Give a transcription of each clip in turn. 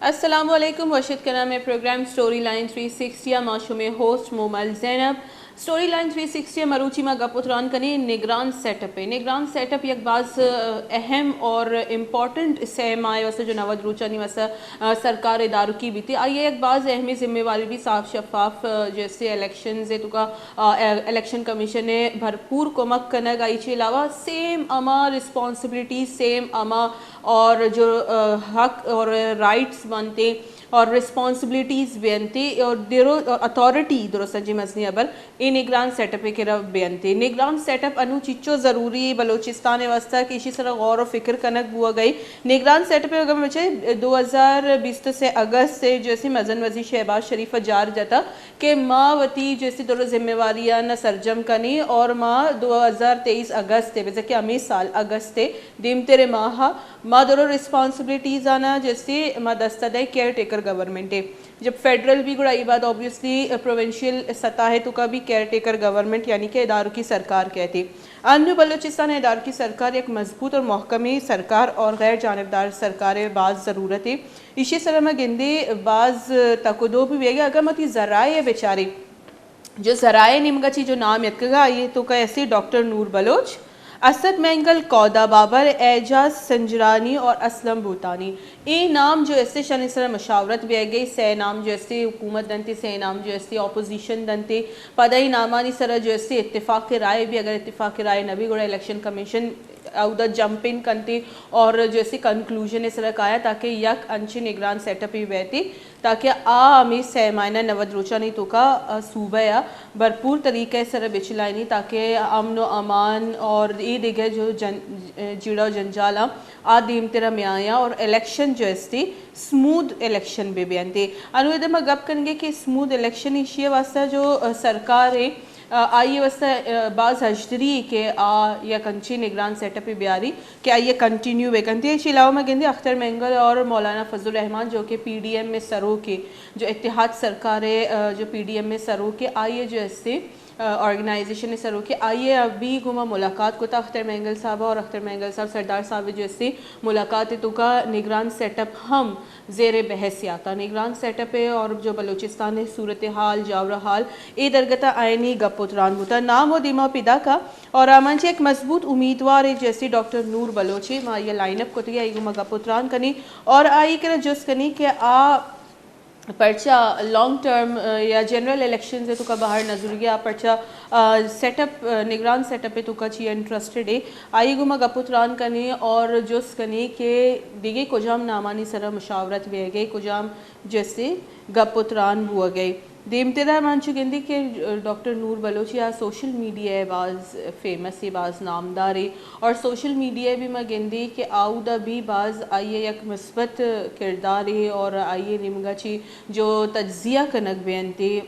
السلام علیکم وشد کے نام پروگرام سٹوری لائن 360 معشوم host Momal Zainab story line 360 مروچی ما گپتران کنی نگران سیٹ اپ یک بعض اہم اور امپورٹنٹ سہمائے واسه جو نود روچانی واسه سرکار اداروں کی بھی تھی آئیے ایک بعض اہمی ذمہ واری بھی صاف شفاف جیسے الیکشنز تو کا الیکشن کمیشن نے بھرپور کمک کنگ آئی چی علاوہ سیم اما رسپانسبلٹی سیم اما اور جو حق اور رائٹس بنتے اور رسپانسبلٹیز بنتے اور دیرو اتھارٹی درو سنجی مزنی ابر ای نگران سیٹ اپ کے رب بنتے نگران سیٹ اپ انو چچو ضروری بلوچستان واسطہ کہ اسی طرح غور و فکر کنک بوا گئی نگران سیٹ اپ اگر مجھے 2020 سے اگست سے جیسے مزن وزیر شہباز شریف جار جاتا کہ ماں وتی جیسے درو ذمہ واریاں نہ سرجم کنی اور ماں 2023 اگست ویسے کہ امی سال اگست دیم تیرے ماں درو رسپانسبلٹیز آنا جیسے ماں دستہ کیئر ٹیکر گورنمنٹ ہے جب فیڈرل بھی گڑا یہ بات اوبیسلی پروونشل سطح ہے تو کا بھی کیئر ٹیکر گورنمنٹ یعنی کہ اداروں کی سرکار کہتے انو بلوچستان اداروں کی سرکار ایک مضبوط اور محکمی سرکار اور غیر جانبدار سرکار بعض ضرورت ہے اسی طرح میں گندے بعض تقدو بھی گیا اگر متی ذرائع بیچارے جو ذرائع نمگا چی جو نام یتکگا یہ تو کہ ایسے ڈاکٹر نور بلوچ اسد مینگل کودا بابر اعجاز سنجرانی اور اسلم بھوتانی یہ نام جو ایسے شان اس طرح مشاورت بھی گئی سے نام جو ایسے حکومت دنتے سے نام جو ایسے اپوزیشن دنتے پدائی نامانی سرح جو ایسے اتفاق رائے بھی اگر اتفاق رائے نبی گوڑا الیکشن کمیشن اودا جمپنگ کنتے اور جیسے کنکلوژن اس طرح آیا تاکہ یک انچے نگران سیٹ اپ ہی بیتی تاکہ ہمیں سہمائنہ نود روچانی تو کا صوبہ یا بھرپور طریقے سر بچلائنی تاکہ امن و امان اور یہ دیگر جو جیڑا و جنجالا دیم تیرا میایا اور الیکشن جو استی سموتھ الیکشن بھی بیانتے انو ادھا گپ کنگے کہ سموتھ الیکشن اشیاء واسطہ جو سرکار ہے آئیے واسطہ بعض حجدری کہ یا کنچی نگران سیٹ اپ بیاری کہ آئیے کنٹینیو بیکنتی ہے اسی علاوہ میں گندے اختر مینگل اور مولانا فضل الرحمان جو کہ پی ڈی ایم میں سرو کے جو اتحاد سرکار ہے جو پی ڈی ایم میں سرو کے آئیے جو ایسے آرگنائزیشن نے سرو کہ آئیے ابھی گما ملاقات کو تھا اختر مینگل صاحبہ اور اختر مینگل صاحب سردار صاحب جو ایسے ملاقات تو کا نگران سیٹ اپ ہم زیر بحثیاتا نگران سیٹ اپ ہے اور جو بلوچستان صورتحال جاور حال اے درگتا آئینی گپوتران ہوتا نام ہو دیما پیدا کا اور آمنچ ایک مضبوط امیدوار ہے جیسے ڈاکٹر نور بلوچی ماں یہ لائن اپ کو تھی آئی گما گپوتران کنی اور آئی کر جس کنی کہ پرچہ لانگ ٹرم یا جنرل الیکشنز ہے تو کا باہر نظر گیا پرچہ سیٹ اپ نگران سیٹ اپ ہے تو کا چی انٹرسٹڈ ہے آئی گما گپوتران کنی اور جس کنی کہ دیگے کجام نامانی سرہ مشاورت بھی گئی کجام جیسے گپوتران ہوا گئے دیمتدہ مانچو گندی کہ ڈاکٹر نور بلوچی سوشل میڈیا ہے بعض فیمس ہے بعض نامدار ہے اور سوشل میڈیا بھی میں گندی کہ آؤدہ بھی بعض آئیے یک مثبت کردار ہے اور آئیے نمگا چی جو تجزیہ کنک بیانتے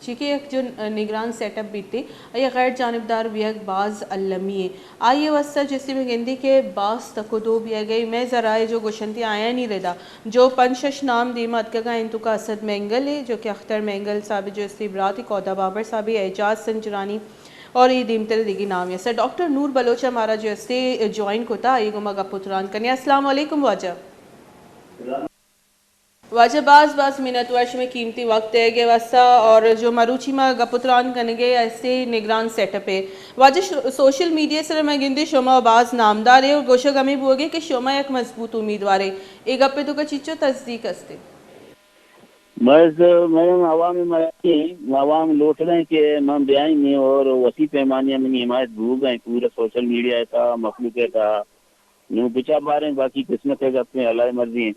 چیکہ ایک جو نگران سیٹ اپ بھی تھے یہ غیر جانبدار بھی ایک بعض علمی ہے آئیے واسطہ جیسے میں گندی کہ بعض تقدو بھی گئی میں ذرائع جو گوشنتی آیا نہیں رہا جو پنشش نام دیمت کا انتو کا اسد مینگل ہے جو کہ اختر مینگل صاحب جو استبراتی کودا بابر صاحب اعجاز سنجرانی اور یہ دیمتر دیگی نام ہے سر ڈاکٹر نور بلوچ ہمارا جو اسے جوائن کو تھا یہ گما گپوتران کنیا السلام علیکم واجہ بعض منت ورش میں قیمتی وقت ہے گے واسطہ اور جو مروچی میں گپوتران کنگے ایسے نگران سیٹ اپ ہے واجہ سوشل میڈیا سے میں گندی شما بعض نامدار ہے اور گوشہ گمی بوگے کہ شما ایک مضبوط امیدوار ہے ایک گپے تو کا چیچو تصدیق استے بس میں عوامی مراتی عوام لوٹ رہے ہیں کہ ہم بیائیں گے اور وسیع پیمانے میں حمایت بھول گئے پورا سوشل میڈیا تھا مخلوق تھا یوں بچا پا رہے ہیں باقی قسمت ہے کہ اپنے اللہ مرضی ہیں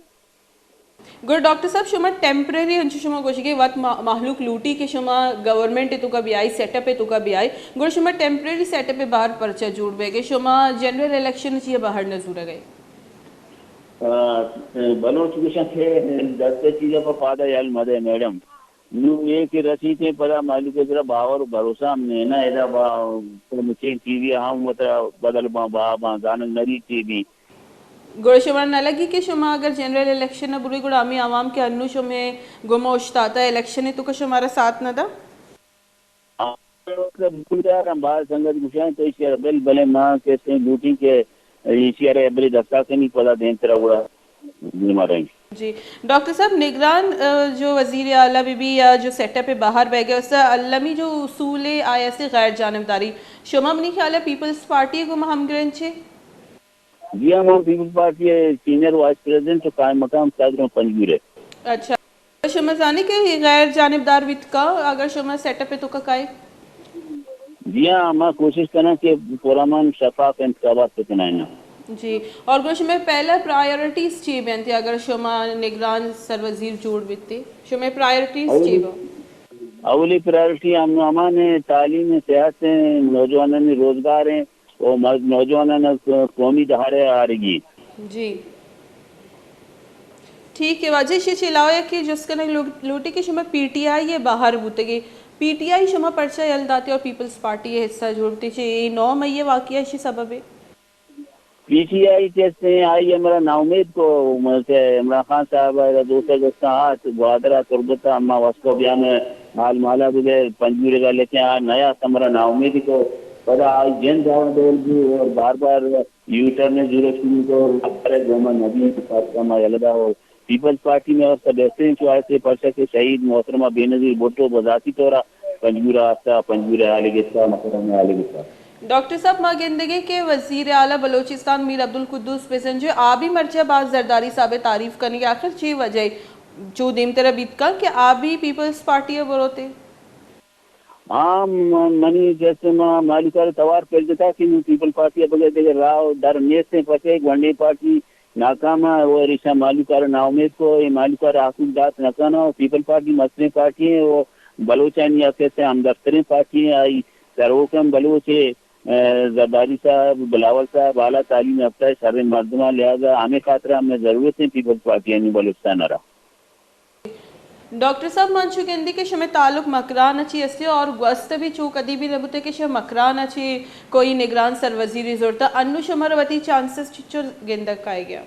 گر ڈاکٹر صاحب شما ٹیمپرری ہنچو شما گوشی کہ وقت محلوق لوٹی کہ شما گورنمنٹ تو کا بھی آئی سیٹ اپ تو کا بھی آئی گر شما ٹیمپرری سیٹ اپ باہر پرچہ جوڑ بے گے شما جنرل الیکشن چیئے باہر نظور گئے بلوچ کشن تھے دستے چیزیں پر فادہ یال مدے میڈم نو یہ کہ رسیتے پدا معلوم کے ذرا باور بھروسہ ہم نے نا ایدہ مچین ٹی وی ہم بدل با دانل نری ٹی وی گوڑا شما نہ لگی کہ شما اگر جنرل الیکشن نہ بروی گوڑا ہمیں عوام کے انو شما گمہ اشتاتا الیکشن تو کا شمارا ساتھ نہ دا بالکل یار ہم باہر سنگت گشائیں تو اس کے بل بلے ماں کہتے ہیں ڈیوٹی کے اسی ارے بلی دستا سے نہیں پتا دین تیرا گوڑا نماریں جی ڈاکٹر صاحب نگران جو وزیر اعلیٰ بی بی یا جو سیٹ اپ باہر بہ گئے اس سے علمی جو اصول آیا سے غیر جانبداری شما منی خیال ہے پیپلز پارٹی کو ہم گرنچے جی ہم peoples party senior vice president قائم مقام صدر پنجور ہے. اچھا شما جانے کہ غیر جانبدار وت کا اگر شما سیٹ اپ تو کا کائے جی ہاں ہم کوشش کریں کہ پرامن شفاف انتخابات پہ چنائیں. جی اور گوش میں پہلا پرائیورٹیز چی بنتی اگر شما نگران سر وزیر جوڑ بیتے شما پرائیورٹیز چی با اولی پرائرٹی امان ہے تعلیم صحت ہیں نوجوانوں نے روزگار ہیں اور نوجوانوں نے قومی دہاڑے آ رہی. جی ٹھیک ہے واجہ شی علاوہ کہ جس کا لوٹے کہ شما پی ٹی آئی یہ باہر بوتے گے پی ٹی آئی شما پرچہ یلداتے اور پیپلز پارٹی یہ حصہ جوڑتے چھے 9 مئی واقعہ اسی سبب ہے. پی ٹی آئی کہتے ہیں آئی عمران ناؤمید کو عمران خان صاحب دوسرے دوستان گوادرہ تربتا اما واسکو بیان حال مالا بغیر پنجوری کا لے کے نیا سمرہ ناؤمیدی کو پدا آئی جن جاؤں دول بھی اور بار بار یوٹرن ضرورت کو گوما نبی فاطمہ یلدا اور پیپلز پارٹی میں اور بہترین چوائس سے پرچہ کے شہید محترمہ بے نظیر بھٹو بذاتی طورہ پنجورہ آفتا پنجورہ عالگستہ محترمہ عالگستہ. ڈاکٹر صاحب ماں گندگی کے وزیر اعلیٰ بلوچستان میر عبدالقدوس پسن جو آبی مرچہ باز زرداری صاحب تعریف کرنے کی آخر چی وجہ جو دیم ترہ بیت کا کہ آبی پیپلز پارٹی ہے بروتے ہاں منی جیسے مالکار توار کر دیتا کہ پیپل پارٹی بغیر دیگر راؤ در نیت سے پچے گنڈی پارٹی ناکام ہے وہ رشا مالکار ناؤمید کو یہ مالکار حاصل دات نکانا اور پیپل پارٹی مسئلے پارٹی ہے وہ بلوچانی سے ہم دفترین پارٹی ہیں آئی سروکم بلوچ زرداری صاحب بلاول صاحب اعلیٰ تعلیم یافتہ شر مردمہ لہٰذا ہمیں خاطرہ ہمیں ضرورت ہے پیپلز پارٹی یعنی بلوچستان رہا. ڈاکٹر صاحب منشو کہندی کہ شمی تعلق مکران اچھی اسے اور گوست بھی چوک ادی بھی لبوتے کہ شمی مکران اچھی کوئی نگران سر وزیری ضرورتا انو شمار واتی چانسز چچو گندک آئے گیا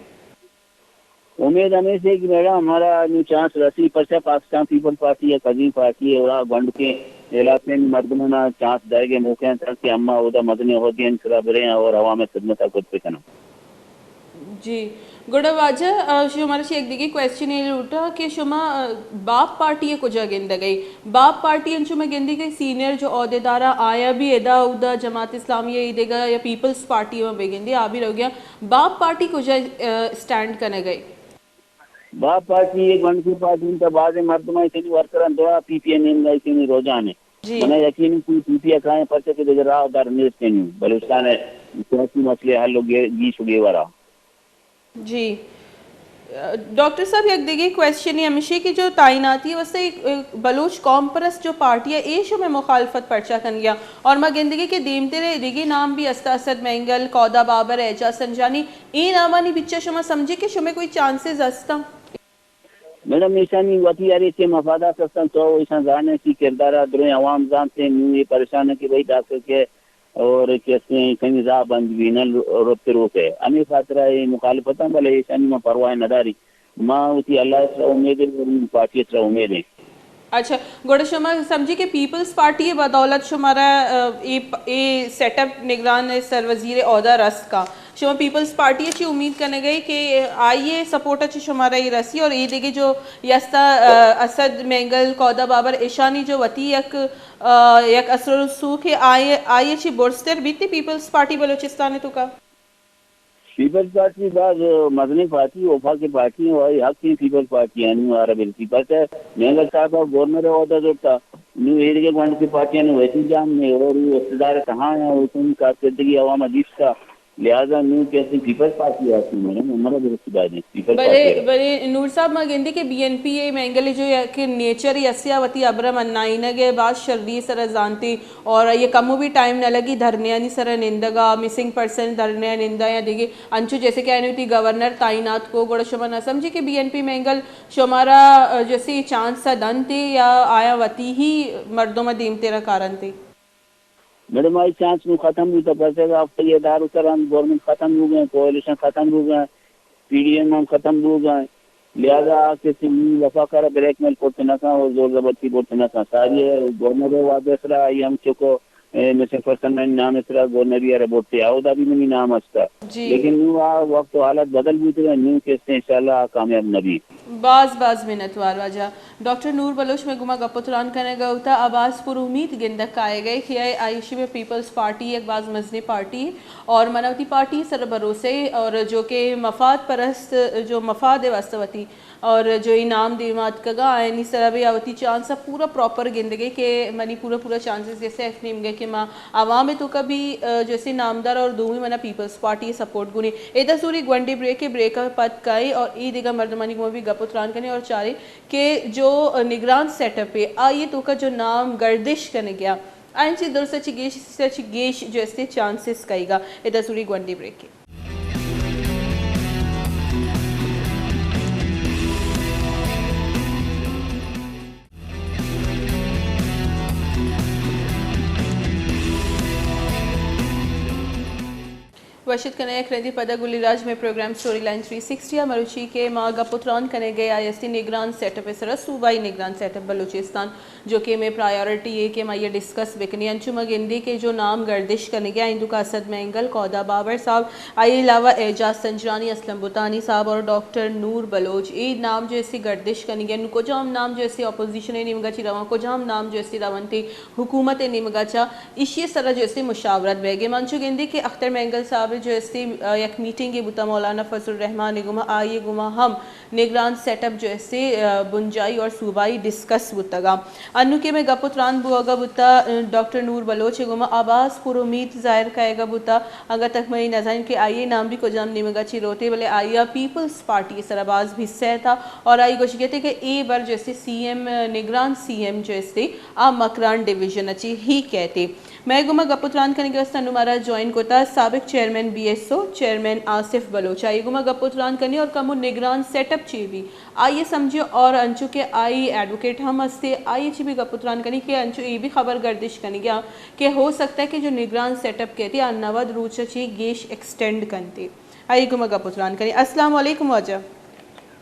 امید ہمیں سے کہ میڈم ہمارا چانس رسی پرچہ پاکستان پیپل پارٹی ہے قدیم پارٹی ہے اور گنڈ کے علاقے میں مردمانہ چانس دائے گے موقع ہیں کہ اما عہدہ مدنی عہدی ہیں انقلاب رہے ہیں اور عوام خدمت خود پہ کرنا. جی گوڑا واجہ ہمارا سے ایک دیگی کویسچن یہ لوٹا کہ شما باپ پارٹی ہے کجا گندہ گئی باپ پارٹی انچو میں گندی گئی سینئر جو عہدے دارہ آیا بھی ادا ادا جماعت اسلامیہ ایدے گا یا پیپلز پارٹی میں بے گندی آبی رہو گیا باپ پارٹی کجا سٹینڈ کرنے گئی باپ پارٹی ایک گنڈ کی پارٹی ان کا بعض مردمہ اتنی ورکران دعا پی پی این ایم اتنی روزانے منہ یقینی پی پی اے کھائیں پرچے کے دیگر راہ دار نیس کے نہیں بلوچستان ہے سیاسی مسئلے حل ہو گئے گی شگے ورہ. جی ڈاکٹر صاحب ایک دیگی کویسچن ہے ہمیشہ کی جو تعیناتی ہے واسطے بلوچ قوم پرست جو پارٹی ہے ایشو میں مخالفت پرچہ کن گیا اور ماں گندگی کے دیمتے رہے دیگی نام بھی استا اسد مینگل قودہ بابر اعجاز سنجانی این نامانی بچہ شما سمجھے کہ شما کوئی چانسز استا میڈم ایشانی وطی آرہی سے مفادات سستان تو ایشان زانے کی کردارہ درہیں عوام زانتے ہیں یہ پریشان ہے کہ بھئی ڈاکٹر کے اور کیسے ہیں کہیں زا بند بینہ روپتے روپے ہمیں خاطرہ مخالفتاں بلے ایشانی میں پرواہ نداری ماں اسی اللہ اسرہ امید ہے اور پارٹی اسرہ امید ہے. اچھا گوڑا شما سمجھے کہ پیپلز پارٹی بدولت شمارا ای سیٹ اپ نگران سر وزیر عہدہ رس کا شما پیپلز پارٹی اچھی امید کرنے گئی کہ آئیے سپورٹ اچھی شمارا یہ رسی اور یہ دیکھے جو یستا اسد مینگل قودہ بابر ایشانی جو وطی یک اثر رسوخ ہے آئیے اچھی برستر بیتی پیپلز پارٹی بلوچستان تو کا پیپلز پارٹی بعض مدنی پارٹی وفا کی پارٹی اور حق کی پیپلز پارٹی یعنی عربی کی بس ہے مینگل صاحب گورنر عہدہ جو تھا نیو ایڈ کے گوانڈ کی پارٹیاں نے ویسی جام میں اور اقتدار کہاں ہے اس ان کا کردگی عوام عزیز کا لہٰذا نیو کہتے ہیں پیپلز پارٹی آتی ہے ہمارا درستی بات ہے پیپلز پارٹی بلے نور صاحب ماں گندی کہ بی این پی اے مینگل جو کہ نیچر یسیا وطی ابرم انائنہ گے بعض شردی سر زانتی اور یہ کمو بھی ٹائم نہ لگی دھرنیانی سر نندگا مسنگ پرسن دھرنیا نندہ یا دیگے انچو جیسے کہ آئینی ہوتی گورنر تعینات کو گوڑا شما نہ سمجھے کہ بی این پی مینگل شمارا جیسے چانس سا دن تے یا آیا وطی ہی مردوں میں دیم تیرا کارن تے میڈم آئی چانس میں ختم ہوئی تو بسے گا اب یہ دار اتران گورنمنٹ ختم ہو گئے کوalition ختم ہو گئے پی ڈی ایم ختم ہو گئے لہذا کسی وفا کر بلیک میل پورتے نہ تھا اور زور زبردستی پورتے نہ تھا ساری گورنر واضح رہا آئی ہم چکو مثل فرسن میں نام اس طرح گورنری ربوٹ سے آؤ دا بھی منی نام استا جی لیکن نو وقت و حالت بدل بھی تو نو کہتے ہیں انشاءاللہ کامیاب نبی باز منتوار واجہ ڈاکٹر نور بلوچ میں گما گپتران کرنے گا ہوتا آواز پر امید گندک آئے گئے کہ عائشی میں پیپلز پارٹی ایک باز مزنی پارٹی اور منوتی پارٹی سر بھروسے اور جو کہ مفاد پرست جو مفاد ہے واستوتی اور جو انعام دیمات کگا آئینی سر بھی آوتی چانس پورا پراپر گندگے کہ منی پورا چانسز جیسے افنیم گئے کہ ماں عوام تو کبھی جیسے نامدار اور دومی منا پیپلز پارٹی سپورٹ گنی ایدہ سوری گونڈی بریک پت کائی اور ای دیگا مردمانی کو بھی گپتران کرنے اور چاہے کہ جو نگران سیٹ اپ ہے آئیے تو کا جو نام گردش کرنے گیا آئین چی در سچی گیش جو اس سے چانسز کئی گا ایدہ سوری گونڈی بریک کے وشد کنے کردی پدہ گلی راج میں پروگرام سٹوری لائن 360 مروچی کے ماں گپتران کنے گئے آئیستی نگران سیٹ اپ سر صوبائی نگران سیٹ اپ بلوچستان جو کہ میں پرائیورٹی ہے کہ میں یہ ڈسکس بکنی انچو مگندی کے جو نام گردش کرنے گیا ہندو کا اسد مینگل قودہ بابر صاحب آئی علاوہ اعجاز سنجرانی اسلم بطانی صاحب اور ڈاکٹر نور بلوچ ای نام جو اسی گردش کرنے گیا کو جام نام جو اسی اپوزیشن نیمگا چی روان کو جام نام جو اسی روان تھی حکومت نیمگا چا اسی سرہ جو اسی مشاورت بیگے منچو گندی کہ اختر مینگل صاحب جو اسی یک میٹنگ بوتا مولانا فضل الرحمن گما آئیے گما ہم نگران سیٹ اپ جو اسی بنجائی اور صوبائی ڈسکس بوتا گا انو کے میں گپتران بوگا بوتا ڈاکٹر نور بلوچ گما آواز پر امید ظاہر کہے گا بوتا اگر تک میں نظائن کہ آئیے نام بھی کو جام نیمگا چی روتے بلے آئیے پیپلز پارٹی سر آواز بھی سہ تھا اور آئی گوش کہتے کہ ای بار جو اسی سی ایم نگران سی ایم جو اسی مکران ڈیویژن اچھی ہی کہتے میں گما گپتران کرنے کے واسطہ نمارا جوائن کو تا سابق chairman B S O chairman Asif Baloch آئی گما گپتران کرنی اور کمو نگران سیٹ اپ چی بھی آئیے سمجھے اور انچو کے آئی ایڈوکیٹ ہم ہستے آئیے چی بھی گپتران کرنی کہ انچو ای بھی خبر گردش کرنی گیا کہ ہو سکتا ہے کہ جو نگران سیٹ اپ کہتے ہیں نواد روچا چی گیش ایکسٹینڈ کرتے آئیے گما گپتران کرنی السلام علیکم واجہ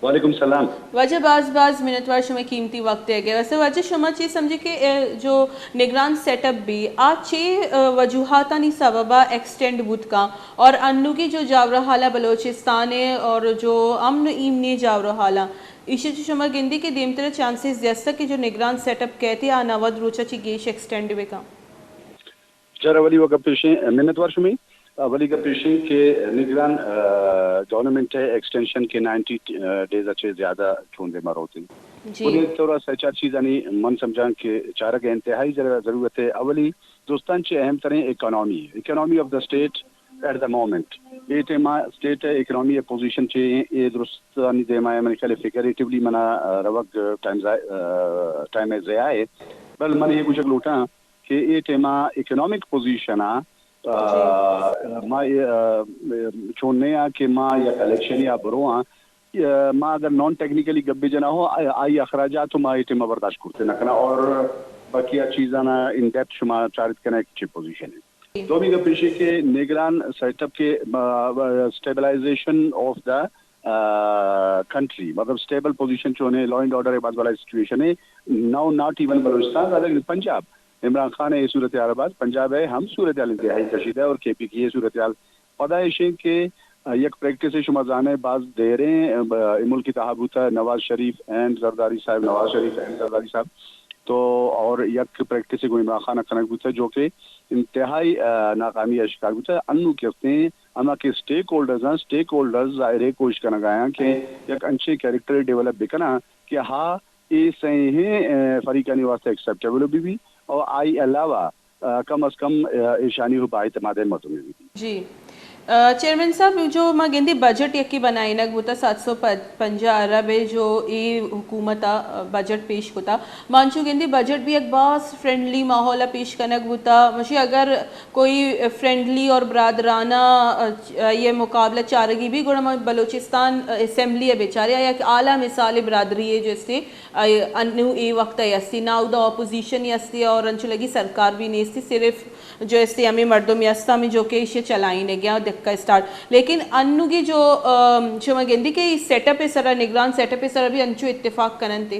وعلیکم السلام وجہ باز منتوار شما قیمتی وقت ہے گیا ویسے وجہ شما چیز سمجھے کہ جو نگران سیٹ اپ بھی آج چھ وجوہاتانی سببا ایکسٹینڈ بود کا اور انو کی جو جاورہ حالہ بلوچستان ہے اور جو امن ایمنی جاورہ حالہ اسی جو شما گندی کے دیمتر چانسز جیسا کہ جو نگران سیٹ اپ کہتے ہیں آناود روچا چی گیش ایکسٹینڈ ہوئے کا چرا ولی وقت پیشیں منتوار شمی ولی کا پیشیں کہ نگران گورنمنٹ ہے ایکسٹینشن کے 90 ڈیز اچھے زیادہ چھوندے مر ہوتے ہیں پوری طورہ سے چار چیزانی من سمجھان کہ چارہ کے انتہائی ضرورت ہے اولی دوستان چے اہم ترین economy of the state at the moment یہ تیما اسٹیٹ اکنامی پوزیشن چے یہ درستانی دیما ہے من خیال فیگریٹیولی منا روک ٹائم ضیاء ہے بل من یہ کچھ لوٹا کہ یہ تیما اکنامک پوزیشن ما چھوڑنے کہ ما یا کلیکشن یا برو ما اگر نان ٹیکنیکلی گبے جنا ہو آئی اخراجات تو ما یہ تیما برداشت کرتے نہ کنا اور باقی چیزانا ان ڈیپتھ شما چارت کرنا ایک اچھی پوزیشن ہے دومی کا پیشے کے نگران سیٹ اپ کے اسٹیبلائزیشن آف دا کنٹری مطلب اسٹیبل پوزیشن جو ہے لا اینڈ آرڈر بعد والا سچویشن ہے now not even Balochistan Punjab Imran Khan ہے یہ صورتحال بعد پنجاب ہے ہم صورتحال انتہائی کشیدہ ہے اور کے پی کی یہ صورتحال پیدائش ہے کہ یک پریکٹس شما جانے بعض دے رہے ہیں ملک کی تحابوتا نواز شریف اینڈ زرداری صاحب تو اور یک پریکٹس کو عمران خان کنک بوتا جو کہ انتہائی ناکامی اشکار بوتا انو کہتے ہیں اما کے سٹیک ہولڈرز ظاہر کوشش کرنا گیا کہ یک انچے کیریکٹر ڈیولپ بکنا کہ ہاں یہ صحیح ہیں فریقانی واسطے ایکسیپٹیبل بھی اور آئی علاوہ کم از کم ایشانی ہو با اعتماد مردم بھی جی چیئرمین صاحب جو ما گندی بجٹ یکی بنائی نگ بوتا 750 ارب جو ای حکومت بجٹ پیش ہوتا مانچو گندی بجٹ بھی ایک باس فرینڈلی ماحول پیش کنگ بوتا مجھے اگر کوئی فرینڈلی اور برادرانہ یہ مقابلہ چارگی بھی گوڑا بلوچستان اسمبلی ہے بیچارے یا اعلیٰ مثال برادری ہے جیسے انو ای وقت یستی ناو دا اپوزیشن یستی اور انچو لگی سرکار بھی نہیں صرف جو اسے ہمیں مردم یستا میں جو کہ اسے چلائیں گیا دکھا سٹارٹ لیکن انو کی جو شما گندی کے سیٹ اپ سرا نگران سیٹ اپ سرا بھی انچو اتفاق کنن تے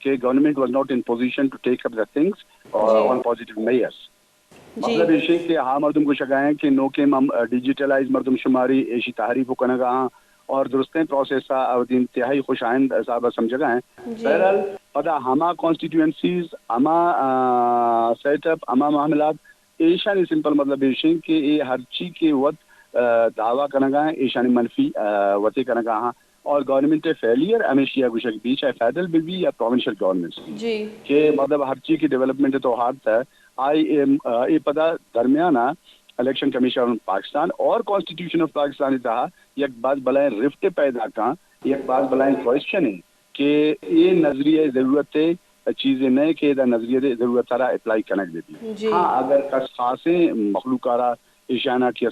کہ government was not in position to take up the things on positive measures. مطلب یہ کہ ہاں مردم کو شگائیں کہ نو کے ہم ڈیجیٹلائز مردم شماری ایشی تحریف کو کنگا ہاں اور درستیں پروسیس اور انتہائی خوش آئند صاحب سمجھ گئے ہیں. بہرحال پتہ ہما کانسٹیٹوئنسیز ہما سیٹ اپ ہما معاملات ایشانی سمپل مطلب ایشین کہ یہ ہر چیز کے وقت دعویٰ کنگا ہیں ایشانی منفی وطے کنگا ہاں اور گورنمنٹ فیلئر ہمیشہ گوشک بھی چاہے فیڈرل بل بھی یا پروونشل گورنمنٹس بھی کہ مطلب ہر چیز کی ڈیولپمنٹ تو ہاتھ ہے. یہ پتہ درمیانہ الیکشن کمیشن آف پاکستان اور کانسٹیٹیوشن آف پاکستان تھا یک بات بلائیں رفٹ پیدا کہاں یک بات بلائیں کوشچن ہے کہ یہ نظریہ ضرورت ہے چیزیں نئے کہ نظریہ ضرورت سارا اپلائی کنیکٹ دیتی. ہاں اگر کس خاصیں مخلوقارہ ایشانہ کی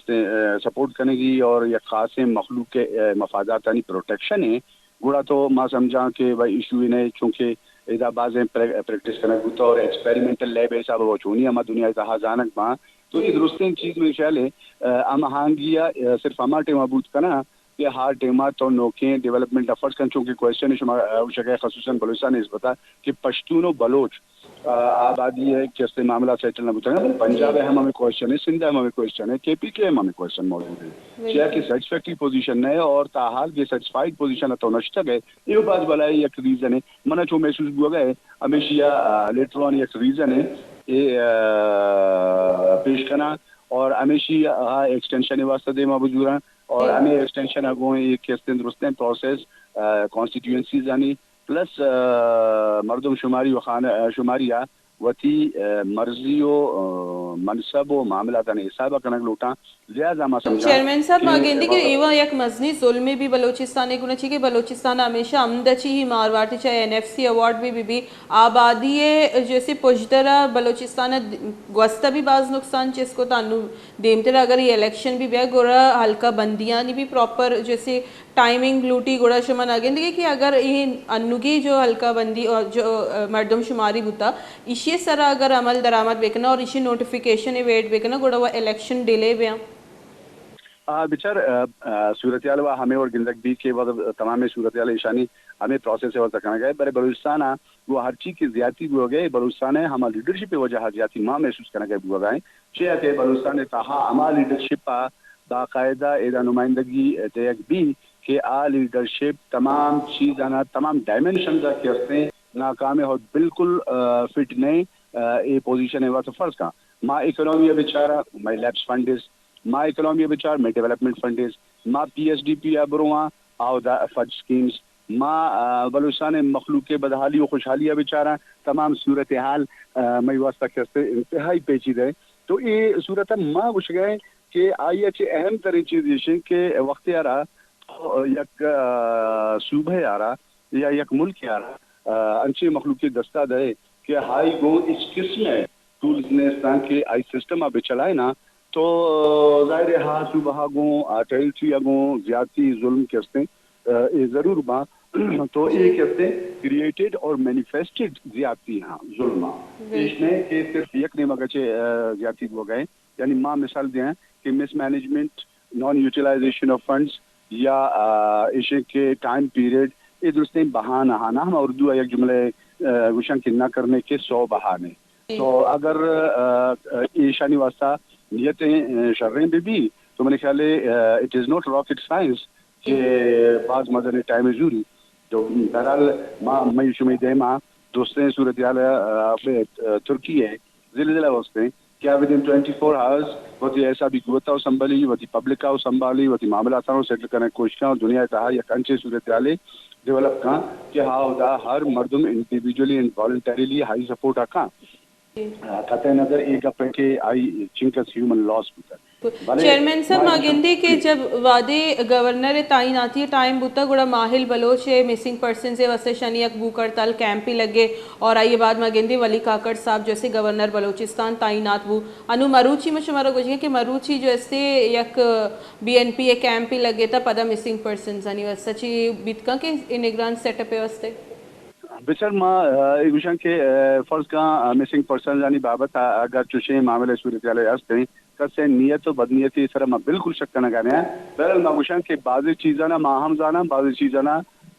سپورٹ کرنے گی اور یا خاص مخلوق کے مفادات یعنی پروٹیکشن ہے گوڑا تو میں سمجھا کہ بھائی ایشو ہی نہیں چونکہ ادا بازیں پریکٹس کرنا ہوتا اور ایکسپیریمنٹل لیب ایسا وہ چونی ہما دنیا کا جانک ماں تو یہ درستیں چیز میں خیال ہے ہم ہانگیا صرف ہما ٹیم ابوت کرنا کہ ہار ٹیمات تو نوکیں ڈیولپمنٹ افرٹس کن چونکہ کوشچن ہے خصوصاً بلوچستان اس بتا کہ پشتون و بلوچ آبادی ہے کہ اس معاملہ سیٹل نہ بتا پنجاب ہے ہمیں کوشچن ہے سندھ ہے ہمیں کوشچن ہے کے پی کے ہمیں کوشچن موجود ہے کیا کہ سیٹسفیکٹری پوزیشن ہے اور تاحال کے سیٹسفائڈ پوزیشن تو نشتہ گئے یہ بات بلائی ایک ریزن ہے منہ چو محسوس ہوا گئے ہمیشہ لیٹر آن ایک ریزن ہے یہ پیش کرنا اور ہمیشہ ایکسٹینشن واسطہ دے موجود ہیں اور ہمیں ایکسٹینشن اگوں ایک کیسے درست پروسیس کانسٹیٹوئنسیز یعنی پلس مردم شماری و خانہ شماریہ وتی مرضی و منصب و معاملات حساب کنک لوٹاں لہذا ما سمجھا چیئرمین صاحب ماگندی کہ ایوہ یک مزنی ظلمی بھی بلوچستان گنا چاہیے کہ بلوچستان ہمیشہ امدچی ہی مارواٹی چاہے این ایف سی ایوارڈ بھی آبادی جیسے پجدرہ بلوچستان گوستہ بھی بعض نقصان چیز کو تانو دیمتے رہا اگر یہ الیکشن بھی بیا گوڑا حلقہ بندیاں نہیں بھی پراپر جیسے ٹائمنگ لوٹی گوڑا شما ناگندگی کہ اگر یہ انوگی جو حلقہ بندی اور جو مردم شماری ہوتا اسی سرا اگر عمل درآمد بیکنا اور اسی نوٹیفیکیشن ویٹ بیکنا گوڑا وہ الیکشن ڈیلے بیا بچار صورتحال ہوا ہمیں اور گندگ بھی کہ تمام صورتحال ایشانی ہمیں پروسیس سے وقت کرنا گئے برے بلوچستان وہ ہر چیز کی زیادتی ہو گئے بلوچستان ہے ہمارا لیڈرشپ وجہ زیادتی ماں محسوس کرنا گئے ہوا گئے چاہے کہ بلوچستان کہا ہمارا لیڈرشپ باقاعدہ ادا نمائندگی دیکھ بھی کہ لیڈرشپ تمام چیز آنا تمام ڈائمینشن کا کیسے ناکام ہے اور بالکل فٹ نہیں یہ پوزیشن ہے تو فرض کا ماں اکنامی بیچارہ مائی لیبس فنڈز ماں اکنامی بچار میں ڈیولپمنٹ فنڈز ماں پی ایس ڈی پی ابرواں آؤ دا فنڈ اسکیمز ماں بلوچستان مخلوق کے بدحالی و خوشحالی بیچارہ تمام صورتحال میں واسطہ کیسے انتہائی پیچیدہ ہے تو یہ صورت ماں گھس گئے کہ آئی اچھے اہم ترین چیز یہ کہ وقت آ رہا یک صوبہ آ رہا یا یک ملک آ رہا انچے مخلوق کے دستہ دے کہ ہائی گو اس قسم ہے ٹولز نے کے آئی سسٹم اب چلائے نا تو ظاہر ہاں صوبہ گوں ٹیلٹری اگوں زیادتی ظلم کہتے ہیں ضرور ماں تو یہ کہتے ہیں کریٹڈ اور مینیفیسٹڈ زیادتی ہاں ظلم اس میں کہ صرف یک نہیں مگچے زیادتی ہو گئے یعنی ماں مثال دیں کہ mismanagement non utilization of funds یا ایشے کے ٹائم پیریڈ یہ درست بہانہ ہانا ہم اردو ایک جملے گوشن کی نہ کرنے کے 100 بہانے تو اگر ایشانی واسطہ نیتیں شریں بھی تو میرے خیال ہے it is not rocket science کہ بعض مدن ٹائم ضروری تو بہرحال میں شمی دے ماں دوستیں صورتحال ترکی ہے زلزلہ واسطے کیا ود ان 24 hours وہ ایسا بھی قوت سنبھالی وہ پبلک کا سنبھالی وہ معاملات سیٹل کرنے کی کوشش اور دنیا کہا یا کنچے صورتحال ڈیولپ کہاں کہ ہاں ہر مردم individually and voluntarily high support آکاں قطع نظر ایک اپنے کے آئی چنکس ہیومن لاس ہوتا ہے چیئرمین صاحب ماگندی کہ جب وعدے گورنر تعیناتی ٹائم بوتا گوڑا ماہل بلوچ مسنگ پرسن سے واسطے شنی یک بھوک ہڑتال کیمپ ہی لگے اور آئیے بعد ماگندی ولی کاکڑ صاحب جیسے گورنر بلوچستان تعینات وہ انو مروچی میں شمارا گوشیں کہ مروچی جیسے یک بی این پی کیمپ ہی لگے تھا پدا مسنگ پرسن زنی واسطہ چی بیتکاں کہ نگران سیٹ اپ واسطے بچر ماں گوشن کے فرض کا مسنگ پرسن یعنی بابت اگر چوشیں معاملے صورتحال ہستے کسے نیت و بدنیتی اس طرح میں بالکل شک کرنا کہنے ہیں بہرحال میں گوشن کہ بعضی چیزاں ماہم زانا بعضی چیزاں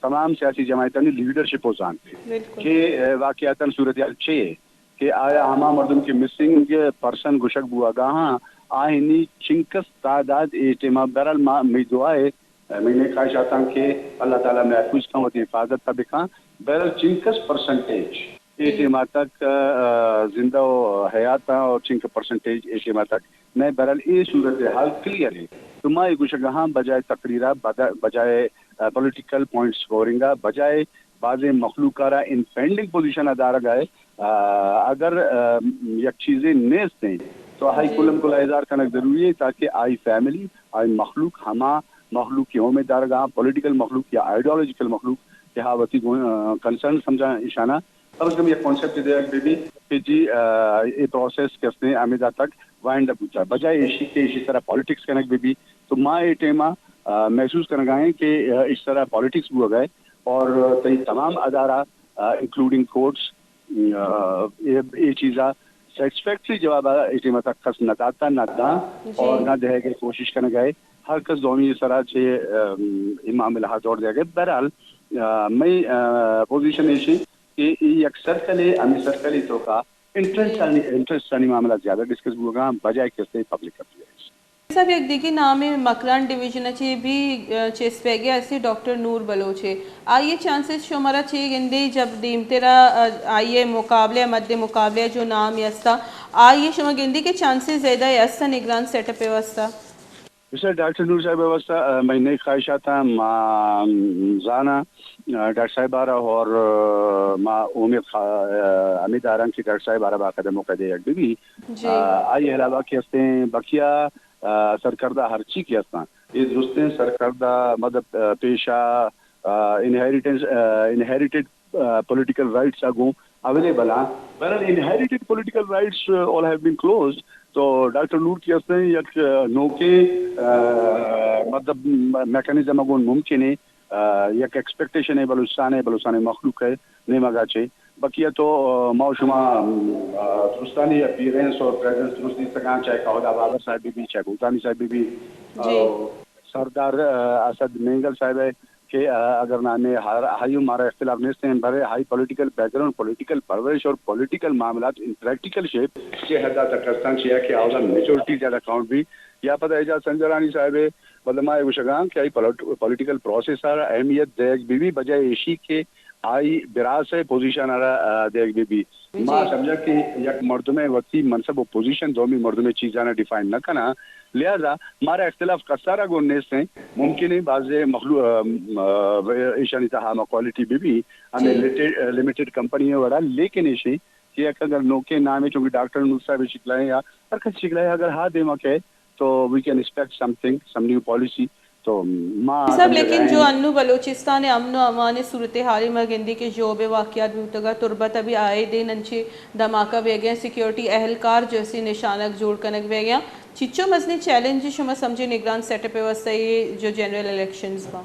تمام سیاسی جماعتوں نے لیڈرشپ ہو جانتے کہ واقعاتاً صورتحال چھ کہ آیا ہما مردم کے مسنگ پرسن گشک بوا گاہاں آئینی چنکس تعداد اجتماع برال میں دعائے میں نے خواہشات ہوں کہ اللہ تعالیٰ محفوظ کا ہوتی حفاظت کا بکھاں برال چنکس پرسنٹیج اجتماع تک زندہ و حیات اور چنک پرسنٹیج اجتماع تک میں برال یہ صورتحال کلیئر ہے تو ماں گشگاہاں بجائے تقریرہ بجائے پولیٹیکل پوائنٹ سکورنگا بجائے بعض مخلوقارہ ان پینڈنگ پوزیشن ادارہ گئے اگر یک چیزیں نیست ہیں تو ہائی کلم کو اظہار کرنا ضروری ہے تاکہ آئی فیملی آئی مخلوق ہما مخلوق کی ہوم دارگاہ پولیٹیکل مخلوق یا آئیڈیالوجیکل مخلوق کہ ہاوتی کنسرن سمجھا اشانہ کم از کم یہ کانسیپٹ دے بھی کہ جی یہ پروسیس کسنے آمیدہ تک وائنڈ اپ ہوتا ہے بجائے اسی طرح پالیٹکس کرنے بھی تو ماں یہ ٹیمہ محسوس کرنا گئے کہ اس طرح پالیٹکس بھی ہو گئے اور تمام ادارہ انکلوڈنگ کورٹس یہ چیزاں سیٹسفیکٹری جواب اجتماع تک کس نہ داتا نہ داں اور نہ دے کے کوشش کرنے گئے ہر کس دونی اس طرح سے معاملہ دوڑ دیا گئے بہرحال میں پوزیشن ایسی کہ یک سرکل ہے ہمیں سرکلی تو کا انٹرسٹ معاملہ زیادہ ڈسکس ہوگا بجائے کس سے پبلک کرتی ہے صاحب یک دیگی نام ہے مکران ڈویژن اچھے بھی چیز پہ گیا ایسے ڈاکٹر نور بلوچ ہے آئیے چانسز شمارا چھے گندے جب دیم تیرا آئیے مقابلے مد مقابلے جو نام یستا آئیے شما گندی کے چانسز زیادہ یستا نگران سیٹ اپ واسطہ سر ڈاکٹر نور صاحب واسطہ میں نئی خواہشات تھا ماں زانا ڈاکٹر صاحب آرہ اور ماں امید آرام کی ڈاکٹر صاحب آرہ باقاعدہ موقع دے ایک بھی آئیے علاوہ کی ہستے ہیں بقیہ سرکردہ ہر چیز کی ہستا یہ دوستیں سرکردہ مدد پیشہ انہیریٹڈ پولیٹیکل رائٹس آگوں اویلیبل ہیں بہرحال inherited political rights all have been closed تو ڈاکٹر نور کی ہستے ہیں یک نوکے مطلب میکانزم اگون ممکن ہے یک ایکسپیکٹیشن ہے بلوچستان مخلوق ہے نیمگا چھے بقیہ تو موشما درستانی اپیرنس اور پریزنس درستی سکان چاہے کہودا بابر صاحب بھی چاہے بھوتانی صاحب بھی سردار اسد مینگل صاحب ہے کہ اگر نانے ہائی ہمارا اختلاف نہیں ہیں بھرے high political back ground political پرورش اور پولیٹیکل معاملات ان پریکٹیکل شیپ کے حدا تکستان چاہیے کہ آوزا میجورٹی زیادہ اکاؤنٹ بھی یا پتہ اعجاز سنجرانی صاحب ہے بدمائے وشگان کہ آئی پولیٹیکل پروسیس آ رہا اہمیت دیکھ بھی بجائے ایشی کے آئی براس ہے پوزیشن آ رہا دیکھ بھی ماں سمجھا کہ یک مردم وقتی منصب و پوزیشن دومی مردم چیزانا ڈیفائن نہ کرنا لہذا ہمارا اختلاف کا سارا گونیس ہیں ممکن ہے بعض مخلوق ایشانی تہامہ کوالٹی بھی ہمیں لمیٹڈ کمپنی ہے وڑا لیکن ایشی کہ اگر نوکے نام ہے چونکہ ڈاکٹر نور صاحب شکلائیں یا ہر کچھ شکلائیں اگر ہاں دے موقع تو we can expect something some new policy تو سب لیکن جو انو بلوچستان امن و امان صورتحال مرگندی کے جوب واقعات بھی ہوتا گا تربت ابھی آئے دن انچے دھماکہ بے گیا سیکیورٹی اہلکار جیسی نشانک جوڑ کنک بے گیا چچو مزنی چیلنج شما سمجھے نگران سیٹ اپ واسطہ یہ جو جنرل الیکشنز با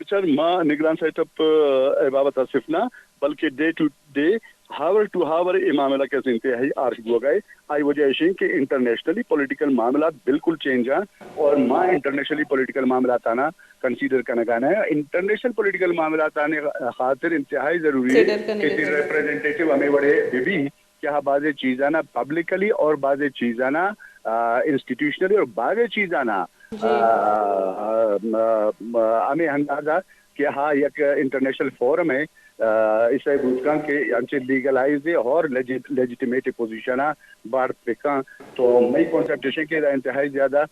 بچار ماں نگران سیٹ اپ بابت صرف نہ بلکہ day to day hour to hour یہ معاملہ کیسے انتہائی عارض ہو گئے آئی وجہ ایسی کہ انٹرنیشنلی پولیٹیکل معاملات بالکل چینج ہیں اور ماں انٹرنیشنلی پولیٹیکل معاملات آنا کنسیڈر کرنا گانا ہے انٹرنیشنل پولیٹیکل معاملات آنے خاطر انتہائی ضروری ہے کہ ریپریزنٹیٹیو ہمیں بڑے بھی کیا بعض چیزانا پبلکلی اور بعض چیزانا انسٹیٹیوشنلی اور بعض چیزانا ہمیں اندازہ کہ ہاں یک انٹرنیشنل فورم ہے اسے بوتکان کے انچے لیگلائز ہے اور لیجیٹیمیٹ پوزیشن بار پکاں تو میں کانسیپٹیشن کے انتہائی زیادہ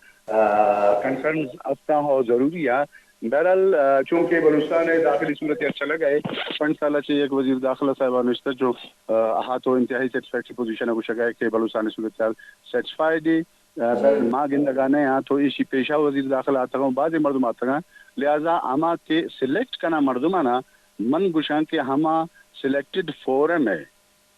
کنسرن افتا ہو ضروری ہے بہرحال چونکہ بلوچستان داخلی صورت اچھا لگا ہے 5 سالہ سے ایک وزیر داخلہ صاحبہ نشتر جو ہاتھوں انتہائی سیٹسفیکٹری پوزیشن ہے وہ شگا ہے کہ بلوچستان صورت سیٹسفائیڈ ماں گندگانے ہاں تو اسی پیشہ وزیر داخلہ آتا ہوں بعض مردم آتا ہوں لہٰذا ہما کے سلیکٹ کرنا مردمانہ من گشان کے ہما سلیکٹڈ فورم ہے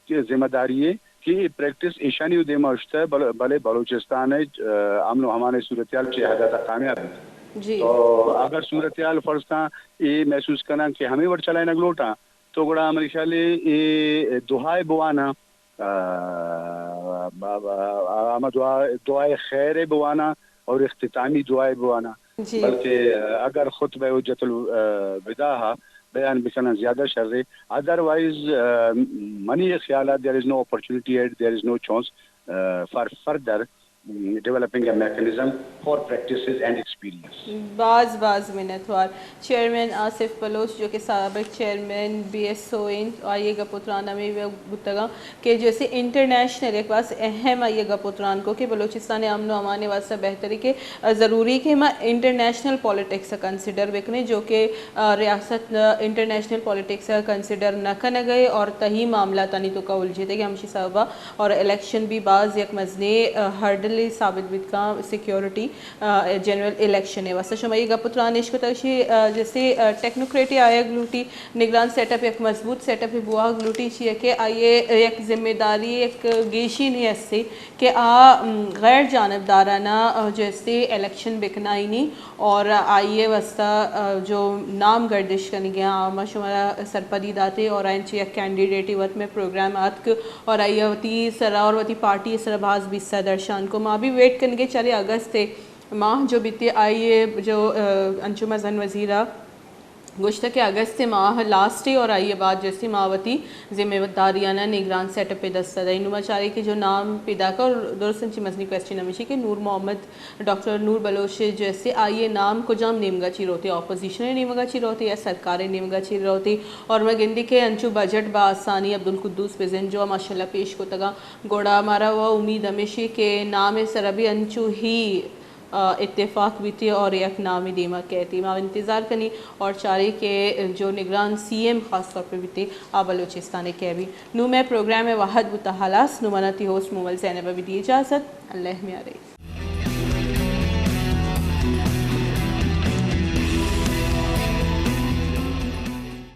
کہ ذمہ داری ہے کہ پریکٹس ایشانی دیما اشتا ہے بلے بلوچستان امن و امان صورتحال حدا کامیاب ہے تو اگر صورتحال فرض کا یہ محسوس کرنا کہ ہمیں وٹ چلائیں نگلوٹا تو گڑا ہمارے خیال یہ دعائے بوانا دعائے خیر بوانا اور اختتامی دعائے بوانا جی بلکہ اگر خطبہ حجت الوداع بیان بکنا زیادہ شر ہے. ادروائز منی خیالات there is no opportunity at there is no chance for further developing a mechanism for practices and experience. بعض منتوار چیئرمین آصف بلوچ جو کہ سابق chairman B S O N آئیے گا پترانا میں گتگا کہ جیسے انٹرنیشنل ایک بات اہم آئیے گا پتران کو کہ بلوچستان امن و امان واسطہ بہتری کے ضروری کہ ہم انٹرنیشنل پولیٹکس کنسیڈر بکنے جو کہ ریاست انٹرنیشنل پولیٹکس کنسیڈر نہ کرنے گئے اور تہی معاملہ تانی تو کا الجھے تھے کہ ہمشی صاحبہ اور الیکشن بھی بعض یک مزنے ہرڈل ثابت بیت کا سیکیورٹی جنرل الیکشن ہے واسطہ شمائی گا پترانش کو تکشی جیسے ٹیکنوکریٹی آیا گلوٹی نگران سیٹ اپ ایک مضبوط سیٹ اپ بوا گلوٹی چیئے کہ آئیے ایک ذمہ داری ایک گیشی نہیں ایسے کہ غیر جانبدارانہ جیسے الیکشن بکنا ہی نہیں اور آئیے واسطہ جو نام گردش کرنے گیا آما شمارا سرپدی داتے اور آئین چیئے کینڈیڈیٹی وقت میں پروگرام آتک اور آئیے وطی سرا اور وطی پارٹی سرا بھاز بیسا درشان کو ماں بھی ویٹ کرنے گے چلے اگست تھے ماہ جو بیتی آئیے جو انجمن زن وزیرہ گوشتہ کہ اگست ماہ لاسٹ اور آئیے بعد جیسے ماوتی ذمہ داریانہ نگران سیٹ اپ پہ دستہ دائی نما چارے کے جو نام پیدا کر اور درست انچی مزنی کویسچن ہمیشہ کہ نور محمد ڈاکٹر نور بلوچ جیسے آئیے نام کو جام نیمگا چی روتے اپوزیشن نیمگا چی روتے یا سرکاریں نیمگا چی روتے اور میں گندی کے انچو بجٹ بآسانی عبدالقدوس پزن جو ماشاءاللہ پیش کو تگا گوڑا ہمارا وہ امید ہمیشہ کہ نام سربی انچو ہی اتفاق بھی تھی اور ایک نامی دیمہ کہتی ماں انتظار کنی اور چارے کے جو نگران سی ایم خاص طور پہ بھی تھی بلوچستان کے بھی نو میں پروگرام واحد بتحالاس نو مناتی ہوسٹ مومل زینب بھی دی اجازت اللہ میں آ رہی